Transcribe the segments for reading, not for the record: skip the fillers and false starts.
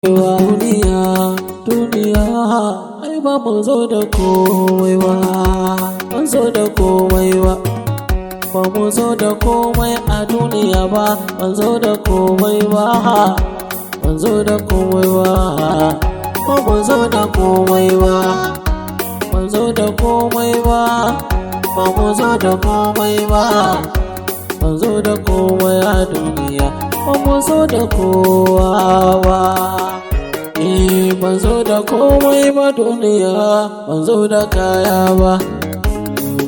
Duniya, duniya, ai ba mu zo da komai ba, ban zo da komai ba, ba mu zo da komai a duniya ba, ban zo da komai ba, ban zo da komai ba, ba mu zo da komai ba, ban zo da komai ba, ba mu zo da komai ba, ban zo da komai a duniya, ba mu zo da kowa ba. Ban zo da komai ba duniya, ban zo da kaya ba,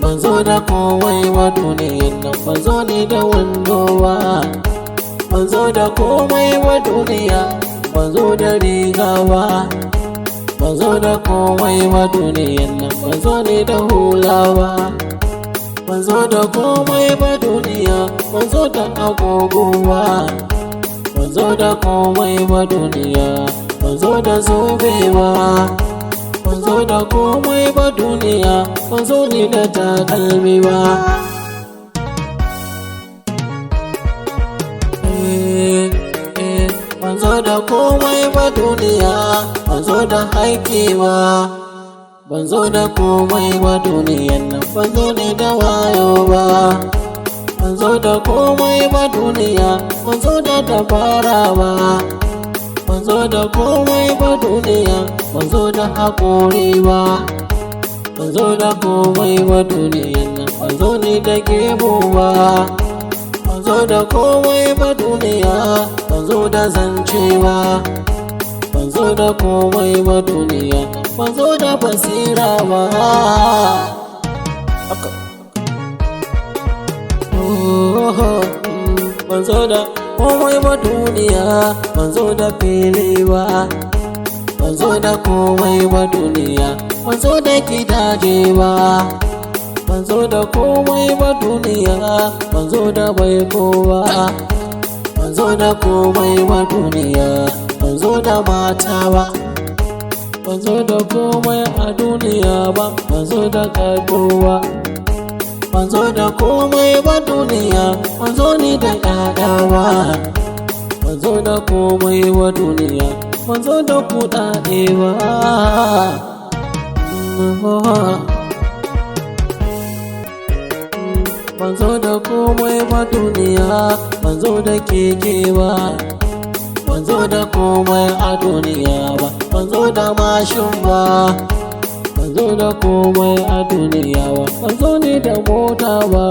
ban zo da komai ba duniyan nan, ban zo ne da wando ba, ban zo da komai ba duniya, ban zo da riga ba, ban zo da komai ba duniyan nan, ban zo ne da hula ba, ban zo da komai ba duniya, ban zo da agogo ba, ban zo da komai ba duniya, ban zo da zobe ba, ban zo da komai ba duniya, ban zo ni da takalmi ba. Ban zo da komai ba duniya, ban zo da haƙi ba, ban zo da komai ba duniyan nan, ban zo ni da wayo ba, ban zo da komai ba duniya, ban zo da dabara ba, ban zo da komai ba duniya, ban zo da haƙuri ba, ban zo da komai ba duniyan nan, ban zo ni da gemu ba, ban zo da komai ba duniya, ban zo da zance ba, ban zo da komai ba duniya, ban zo da basira ba. Ban zo da komai ba duniya, ban zo da fili ba, ban zo da komai ba duniya, ban zo da gidaje ba, ban zo da komai ba duniya, ban zo da baiko ba, ban zo da komai ba duniya, ban zo da mata ba, ban zo da komai a duniya ba, ban zo da ƙarfi ba, ban zo da komai ba duniya, ban zo ni da ƴaƴa ba, ban zo da komai ba duniya, ban zo da kuɗaɗe ba. Ban zo da komai ba duniya, ban zo da keke ba, ban zo da komai a duniya ba, ban zo da mashin ba, ban zo da komai a duniya ba, ban zo ni da mota ba.